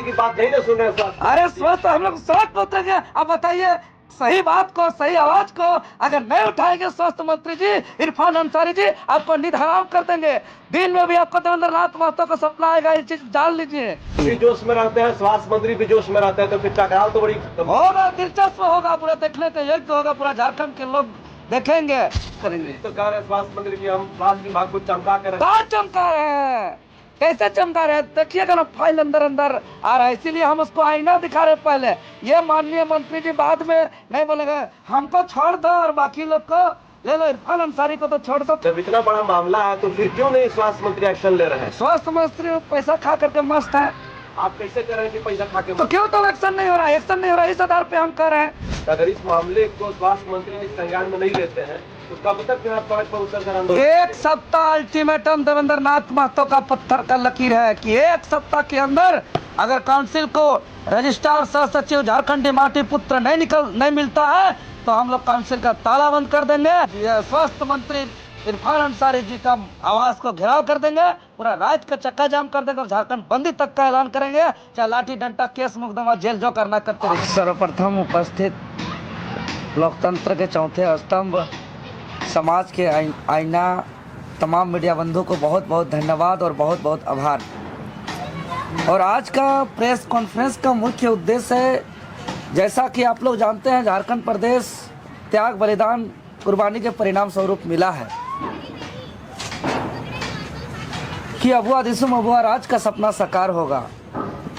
की बात नहीं ना सुन रहे स्वास्थ्य। अरे स्वस्थ हम लोग स्वस्थ उतरेंगे। अब बताइए सही बात को, सही आवाज को अगर नहीं उठाएंगे स्वास्थ्य मंत्री जी इरफान अंसारी जी, आपको निधराम कर देंगे। दिन में भी आपको देवेंद्रनाथ महतो का सपना आएगा, ये चीज जान लीजिए। भी जोश में रहते हैं, स्वास्थ्य मंत्री भी जोश में रहते हैं, तो फिर टकराव तो बड़ी होगा, दिलचस्प होगा, पूरा देखने के योग्य होगा, पूरा झारखंड के लोग देखेंगे करेंगे। तो कह रहे हैं स्वास्थ्य मंत्री जी हम स्वास्थ्य विभाग को चमका कर कहाँ चमका रहे हैं, कैसे चमका रहे हैं? देखिएगा ना फाइल अंदर अंदर आ रहा है, इसीलिए हम उसको आईना दिखा रहे हैं पहले। ये माननीय मंत्री जी बाद में नहीं बोलेंगे हमको छोड़ दो और बाकी लोग को ले लो, इरफान अंसारी को तो छोड़ दो। जब इतना बड़ा मामला है तो फिर क्यों नहीं स्वास्थ्य मंत्री एक्शन ले रहे हैं? स्वास्थ्य मंत्री पैसा खा करके मस्त है, आप कैसे कह रहे हैं कि पैसा खा के? तो क्यों तो एक्शन नहीं हो रहा है? एक्शन नहीं हो रहा है, इस आधार पे हम कह रहे हैं। अगर इस मामले को स्वास्थ्य मंत्री जी संज्ञान में नहीं लेते हैं तो कब तक फिर आप सड़क पर उतर कर आंदोलन? एक सप्ताह अल्टीमेटम देवेंद्रनाथ महतो का पत्थर का लकीर है कि एक सप्ताह के अंदर अगर काउंसिल को रजिस्ट्रार सह सचिव झारखंडी माटी पुत्र नहीं मिलता है तो हम लोग काउंसिल का ताला बंद कर देंगे। स्वास्थ्य मंत्री इरफान अंसारी जी का आवास को घेराव कर देंगे, पूरा राज्य का चक्का जाम कर देंगे और झारखंड बंदी तक का ऐलान करेंगे, चाहे लाठी डंडा केस मुकदमा जेल जो करना करते रहिए। सर्वप्रथम उपस्थित लोकतंत्र के चौथे स्तंभ, समाज के आईना, तमाम मीडिया बंधु को बहुत बहुत धन्यवाद और बहुत बहुत आभार। और आज का प्रेस कॉन्फ्रेंस का मुख्य उद्देश्य है, जैसा कि आप लोग जानते हैं झारखंड प्रदेश त्याग बलिदान कुर्बानी के परिणाम स्वरूप मिला है कि अबुआ दिसुम अबुआ राज का सपना साकार होगा।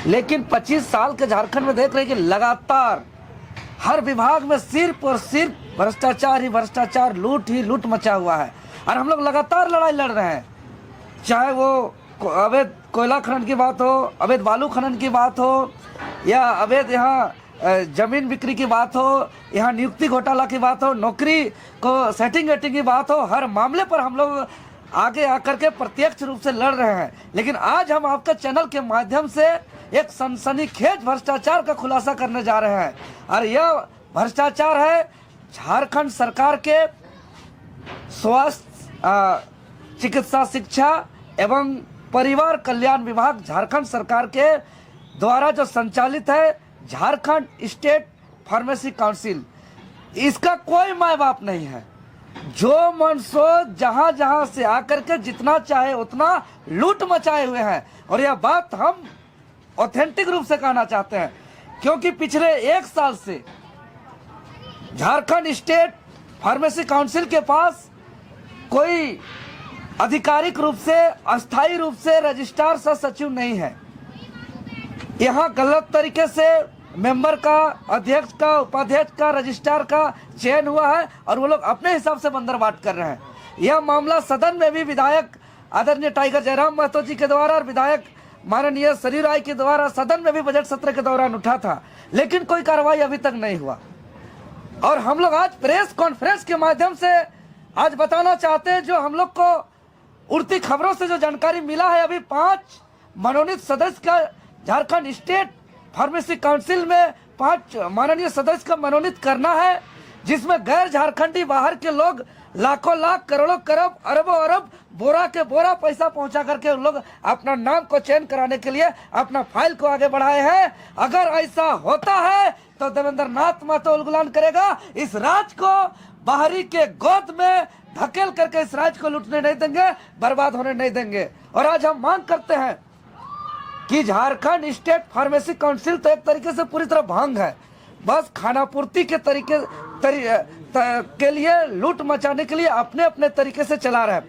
लेकिन 25 साल के झारखंड में देख रहे हैं कि लगातार हर विभाग में सिर्फ और सिर्फ भ्रष्टाचार ही भ्रष्टाचार, लूट ही लूट मचा हुआ है। और हम लोग लगातार लड़ाई लड़ रहे हैं, चाहे वो अवैध कोयला खनन की बात हो, अवैध बालू खनन की बात हो, या अवैध यहाँ जमीन बिक्री की बात हो, यहाँ नियुक्ति घोटाला की बात हो, नौकरी को सेटिंग वेटिंग की बात हो। हर मामले पर हम लोग आगे आकर के प्रत्यक्ष रूप से लड़ रहे हैं। लेकिन आज हम आपके चैनल के माध्यम से एक सनसनीखेज भ्रष्टाचार का खुलासा करने जा रहे हैं। और यह भ्रष्टाचार है झारखंड सरकार के स्वास्थ्य, चिकित्सा, शिक्षा एवं परिवार कल्याण विभाग झारखंड सरकार के द्वारा जो संचालित है झारखंड स्टेट फार्मेसी काउंसिल। इसका कोई माय बाप नहीं है, जो मन सो जहां जहां से आकर के जितना चाहे उतना लूट मचाए हुए हैं। और यह बात हम ऑथेंटिक रूप से कहना चाहते हैं, क्योंकि पिछले 1 साल से झारखंड स्टेट फार्मेसी काउंसिल के पास कोई आधिकारिक रूप से, अस्थायी रूप से रजिस्ट्रार सह सचिव नहीं है। यहाँ गलत तरीके से मेंबर का, अध्यक्ष का, उपाध्यक्ष का, रजिस्ट्रार का चयन हुआ है और वो लोग अपने हिसाब से बंदरबाट कर रहे हैं। यह मामला सदन में भी विधायक आदरणीय टाइगर जयराम महतो जी के द्वारा और विधायक माननीय सरयू राय के द्वारा सदन में भी बजट सत्र के दौरान उठा था, लेकिन कोई कार्रवाई अभी तक नहीं हुआ। और हम लोग आज प्रेस कॉन्फ्रेंस के माध्यम से आज बताना चाहते हैं, जो हम लोग को उड़ती खबरों से जो जानकारी मिला है, अभी 5 मनोनीत सदस्य का झारखंड स्टेट फार्मेसी काउंसिल में 5 माननीय सदस्य का मनोनीत करना है, जिसमें गैर झारखंडी बाहर के लोग लाखों लाख, करोड़ों करोड़, अरबों अरब, बोरा के बोरा पैसा पहुंचा करके उन लोग अपना नाम को चयन कराने के लिए अपना फाइल को आगे बढ़ाए हैं। अगर ऐसा होता है तो देवेंद्रनाथ महतो उलगुलान करेगा, इस राज्य को बाहरी के गोद में धकेल करके इस राज्य को लूटने नहीं देंगे, बर्बाद होने नहीं देंगे। और आज हम मांग करते हैं कि झारखंड स्टेट फार्मेसी काउंसिल तो एक तरीके से पूरी तरह भंग है, बस खानापूर्ति के के लिए, लूट मचाने के लिए अपने अपने तरीके से चला रहा है।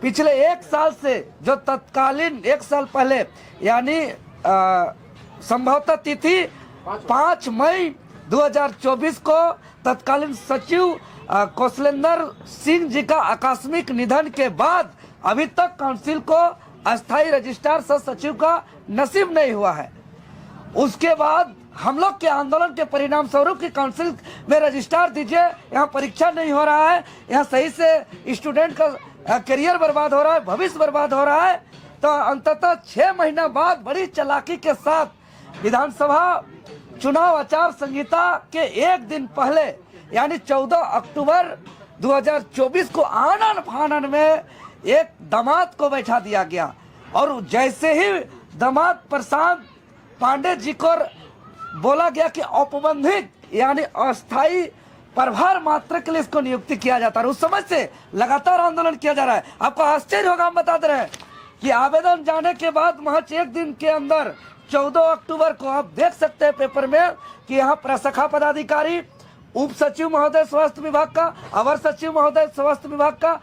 पिछले 1 साल से जो तत्कालीन 1 साल पहले, यानी संभवतः तिथि 5 मई 2024 को तत्कालीन सचिव कौशलेंद्र सिंह जी का आकस्मिक निधन के बाद अभी तक काउंसिल को अस्थायी रजिस्ट्रार सह सचिव का नसीब नहीं हुआ है। उसके बाद हम लोग के आंदोलन के परिणाम स्वरूप की काउंसिल में रजिस्ट्रार दीजिए, यहाँ परीक्षा नहीं हो रहा है, यहाँ सही से स्टूडेंट का करियर बर्बाद हो रहा है, भविष्य बर्बाद हो रहा है। तो अंततः 6 महीना बाद बड़ी चालाकी के साथ विधानसभा चुनाव आचार संहिता के 1 दिन पहले, यानी 14 अक्टूबर 2024 को आनन फानन में एक दामाद को बैठा दिया गया। और जैसे ही दामाद प्रशांत पांडे जी को बोला गया कि औपबंधिक यानी अस्थाई प्रभार मात्र के लिए इसको नियुक्ति किया जाता है। उस समय से लगातार आंदोलन किया जा रहा है। आपको आश्चर्य होगा, हम बता दे रहे हैं कि आवेदन जाने के बाद महज एक दिन के अंदर 14 अक्टूबर को आप देख सकते हैं पेपर में कि यहाँ प्रशाखा पदाधिकारी, उप सचिव महोदय स्वास्थ्य विभाग का, अवर सचिव महोदय स्वास्थ्य विभाग का,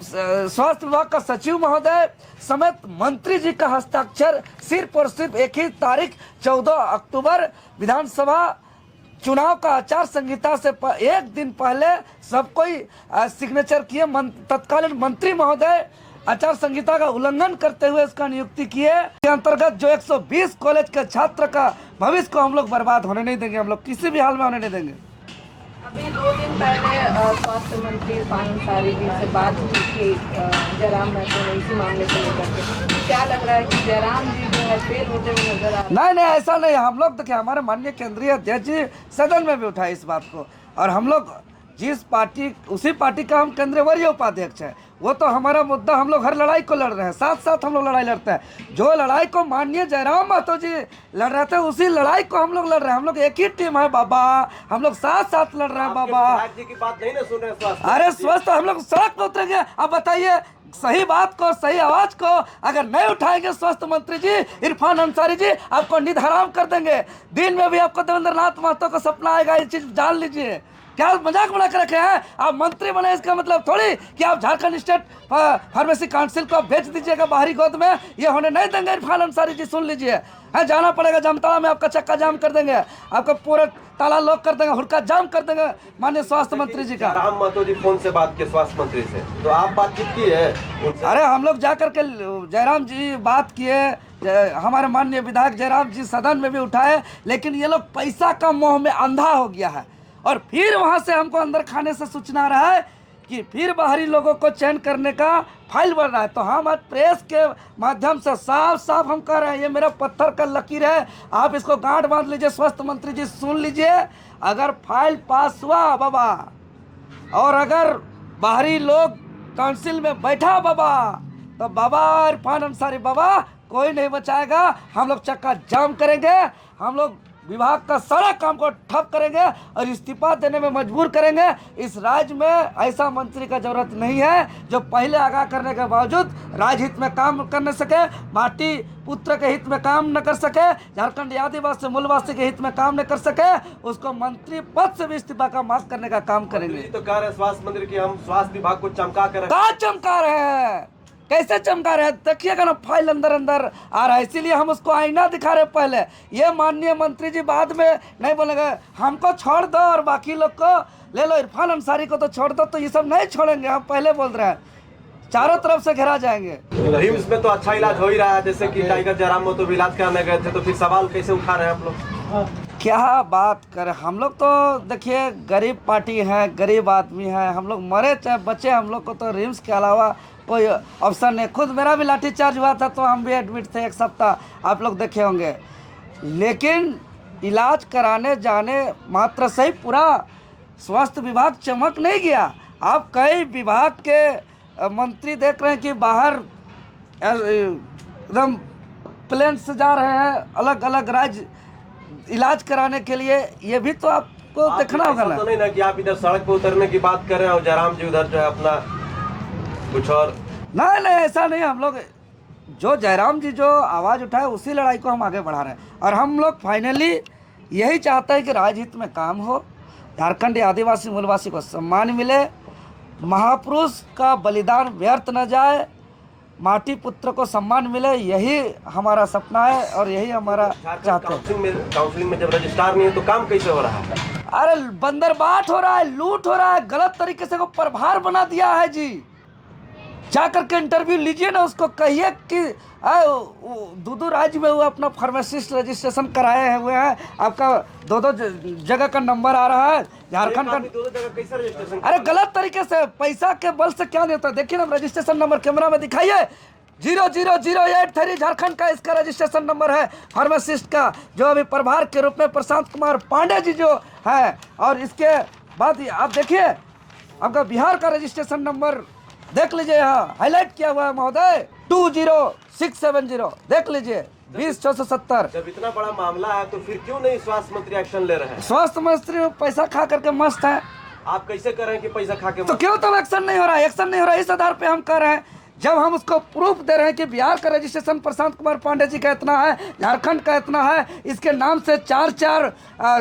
स्वास्थ्य विभाग का सचिव महोदय समेत मंत्री जी का हस्ताक्षर सिर्फ और सिर्फ एक ही तारीख 14 अक्टूबर विधानसभा चुनाव का आचार संहिता से एक दिन पहले सब कोई सिग्नेचर किए। तत्कालीन मंत्री महोदय आचार संहिता का उल्लंघन करते हुए इसका नियुक्ति किए के अंतर्गत जो 120 कॉलेज के छात्र का भविष्य को हम लोग बर्बाद होने नहीं देंगे, हम लोग किसी भी हाल में होने नहीं देंगे। अभी 2 दिन पहले स्वास्थ्य मंत्री इरफान अंसारी जी से बात हुई थी जयराम महतो ने इसी मामले को लेकर के। क्या लग रहा है कि जयराम जी जो है फेल होते हुए नजर आ रहे हैं? नहीं, ऐसा नहीं। हम लोग देखिए, हमारे माननीय केंद्रीय अध्यक्ष जी सदन में भी उठाए इस बात को, और हम लोग जिस पार्टी, उसी पार्टी का हम केंद्रीय वरीय उपाध्यक्ष है। वो तो हमारा मुद्दा, हम लोग हर लड़ाई को लड़ रहे हैं, साथ साथ हम लोग लड़ाई लड़ते हैं। जो लड़ाई को माननीय जयराम महतो जी लड़ रहे थे, उसी लड़ाई को हम लोग लड़ रहे हैं। हम लोग एक ही टीम है बाबा, हम लोग साथ साथ लड़ रहे हैं बाबा। जी की बात नहीं ना सुन रहे। अरे स्वस्थ हम लोग सड़क पर उतरेंगे। अब बताइए, सही बात को, सही आवाज को अगर नहीं उठाएंगे स्वास्थ्य मंत्री जी इरफान अंसारी जी, आपको नींद हराम कर देंगे। दिन में भी आपको देवेंद्र नाथ महतो का सपना आएगा, ये चीज जान लीजिए। क्या मजाक बना के रखे हैं? आप मंत्री बने, इसका मतलब थोड़ी कि आप झारखंड स्टेट फार्मेसी काउंसिल को भेज दीजिएगा बाहरी गोद में। ये होने नहीं देंगे इरफान अंसारी जी, सुन लीजिए। है, जाना पड़ेगा जामताड़ा में, आपका चक्का जाम कर देंगे, आपका पूरा ताला लॉक कर देंगे, हुड़का जाम कर देंगे माननीय स्वास्थ्य मंत्री जी का। राम महतो जी फोन से बात किए स्वास्थ्य मंत्री से, तो आप बातचीत की है उनसे? अरे हम लोग जाकर के जयराम जी बात किए, हमारे माननीय विधायक जयराम जी सदन में भी उठाए, लेकिन ये लोग पैसा का मोह में अंधा हो गया है। और फिर वहां से हमको अंदर खाने से सूचना आ रहा है कि फिर बाहरी लोगों को चयन करने का फाइल बन रहा है। तो हम आज प्रेस के माध्यम से साफ साफ हम कह रहे हैं, ये मेरा पत्थर का लकीर है, आप इसको गांठ बांध लीजिए। स्वास्थ्य मंत्री जी सुन लीजिए, अगर फाइल पास हुआ बाबा, और अगर बाहरी लोग काउंसिल में बैठा बाबा, तो बाबा इरफान अंसारी बाबा कोई नहीं बचाएगा। हम लोग चक्का जाम करेंगे, हम लोग विभाग का सारा काम को ठप करेंगे और इस्तीफा देने में मजबूर करेंगे। इस राज्य में ऐसा मंत्री का जरूरत नहीं है जो पहले आगाह करने के बावजूद राजहित में काम कर न सके, माटी पुत्र के हित में काम न कर सके, झारखंड आदिवासी मूलवासी के हित में काम न कर सके, उसको मंत्री पद से भी इस्तीफा का मांग करने का काम करेंगे। तो कह रहे स्वास्थ्य मंत्री की हम स्वास्थ्य विभाग को चमका कर, कहाँ चमका रहे हैं? कैसे चमका रहे हैं? देखिएगा ना, फाइल अंदर अंदर आ रहा है, इसीलिए हम उसको आईना दिखा रहे पहले। ये माननीय मंत्री जी बाद में नहीं बोलेंगे हमको छोड़ दो और बाकी लोग को ले लो, इरफान अंसारी को तो छोड़ दो, तो ये सब नहीं छोड़ेंगे। हम पहले बोल रहे हैं, चारों तरफ से घेरा जाएंगे। रिम्स में तो अच्छा इलाज हो ही रहा है, जैसे कि टाइगर जयराम महतो भी इलाज कराने गए थे, तो फिर सवाल कैसे उठा रहे हैं आप लोग? क्या बात करें, हम लोग तो देखिए गरीब पार्टी है, गरीब आदमी है, हम लोग मरे चाहे बचे, हम लोग को तो रिम्स के अलावा कोई ऑप्शन नहीं। खुद मेरा भी लाठीचार्ज हुआ था तो हम भी एडमिट थे 1 सप्ताह, आप लोग देखे होंगे। लेकिन इलाज कराने जाने मात्र से ही पूरा स्वास्थ्य विभाग चमक नहीं गया। आप कई विभाग के मंत्री देख रहे हैं कि बाहर एकदम प्लेन से जा रहे हैं अलग अलग राज्य इलाज कराने के लिए। ये भी तो आपको देखना होगा ना। तो नहीं ना कि आप इधर सड़क पर उतरने की बात कर रहे हैं और जयराम जी उधर जो है अपना कुछ और। नहीं, ऐसा नहीं। हम लोग जो जयराम जी जो आवाज़ उठाए उसी लड़ाई को हम आगे बढ़ा रहे हैं, और हम लोग फाइनली यही चाहते हैं कि राजहित में काम हो, झारखंड आदिवासी मूलवासी को सम्मान मिले, महापुरुष का बलिदान व्यर्थ न जाए, माटी पुत्र को सम्मान मिले, यही हमारा सपना है और यही हमारा चाहते हैं। काउंसलिंग में जब रजिस्ट्रार नहीं है तो काम कैसे हो रहा है? अरे बंदरबाट हो रहा है, लूट हो रहा है, गलत तरीके से को प्रभार बना दिया है जी। जा करके इंटरव्यू लीजिए ना, उसको कहिए कि दो राज्य में वो अपना फार्मासिस्ट रजिस्ट्रेशन कराए हुए हैं, आपका 2 जगह का नंबर आ रहा है झारखंड का। 2 जगह कैसे रजिस्ट्रेशन? अरे गलत तरीके से, पैसा के बल से क्या नहीं होता। देखिए ना, रजिस्ट्रेशन नंबर कैमरा में दिखाइए, 00083 झारखंड का इसका रजिस्ट्रेशन नंबर है फार्मासिस्ट का, जो अभी प्रभार के रूप में प्रशांत कुमार पांडे जी जो है। और इसके बाद आप देखिए आपका बिहार का रजिस्ट्रेशन नंबर देख लीजिए, यहाँ हाईलाइट किया हुआ है महोदय, 20670, देख लीजिए। 20,670। जब इतना बड़ा मामला है तो फिर क्यों नहीं स्वास्थ्य मंत्री एक्शन ले रहे हैं? स्वास्थ्य मंत्री पैसा खा करके मस्त है, आप कैसे कर रहे हैं कि पैसा खा के तो क्यों तब एक्शन नहीं हो रहा है? एक्शन नहीं हो रहा है, इस आधार पे हम कर रहे हैं। जब हम उसको प्रूफ दे रहे हैं कि बिहार का रजिस्ट्रेशन प्रशांत कुमार पांडे जी का इतना है, झारखंड का इतना है, इसके नाम से 4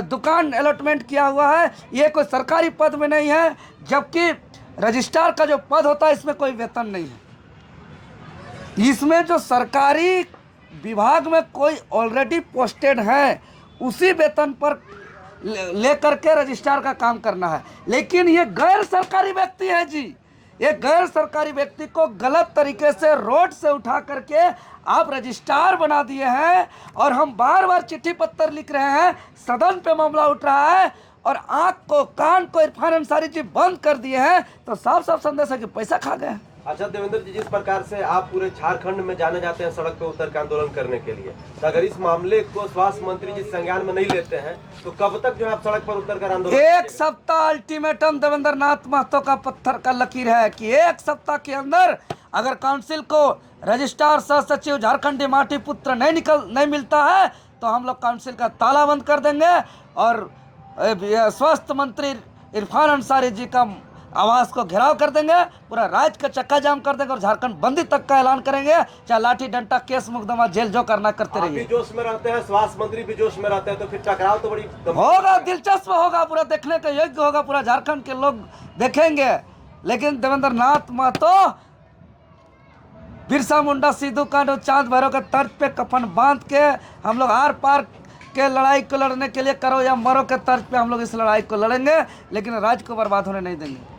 दुकान अलॉटमेंट किया हुआ है, ये कोई सरकारी पद में नहीं है, जबकि रजिस्ट्रार का जो पद होता है इसमें कोई वेतन नहीं है। इसमें जो सरकारी विभाग में कोई ऑलरेडी पोस्टेड है उसी वेतन पर लेकर के रजिस्ट्रार का काम करना है। लेकिन ये गैर सरकारी व्यक्ति है जी, ये गैर सरकारी व्यक्ति को गलत तरीके से रोड से उठा करके आप रजिस्ट्रार बना दिए हैं, और हम बार बार चिट्ठी पत्र लिख रहे हैं, सदन पे मामला उठ रहा है और आँख को कान को इरफान अंसारी जी बंद कर दिए हैं, तो साफ साफ संदेश है कि पैसा खा गए। अच्छा देवेंद्र जी, जिस प्रकार से आप पूरे झारखंड में जाने जाते हैं सड़क पे उतर के आंदोलन करने के लिए, तो अगर इस मामले को स्वास्थ्य मंत्री जी संज्ञान में नहीं लेते हैं तो कब तक जो है आप सड़क पर उतर कर आंदोलन? 1 सप्ताह अल्टीमेटम देवेंद्र नाथ महतो का पत्थर का लकीर है कि 1 सप्ताह के अंदर अगर काउंसिल को रजिस्ट्रार सह सचिव झारखंडी माटी पुत्र नहीं मिलता है तो हम लोग काउंसिल का ताला बंद कर देंगे और स्वास्थ्य मंत्री इरफान अंसारी जी का आवास को घेराव कर देंगे, पूरा राज्य का चक्का जाम कर देंगे और झारखंड बंदी तक का ऐलान करेंगे, चाहे लाठी डंडा केस मुकदमा जेल जो करना करते रहिए। आप भी जोश में रहते हैं, स्वास्थ्य मंत्री भी जोश में रहते हैं, तो फिर टकराव तो बड़ी होगा, दिलचस्प होगा, पूरा देखने का योग्य होगा, पूरा झारखंड के लोग देखेंगे। लेकिन देवेंद्र नाथ महतो बिरसा मुंडा सिद्धू कांड चांद भैरव के तर्ज पे कफन बांध के हम लोग आर पार के लड़ाई को लड़ने के लिए करो या मरो के तर्ज पे हम लोग इस लड़ाई को लड़ेंगे, लेकिन राज्य को बर्बाद होने नहीं देंगे।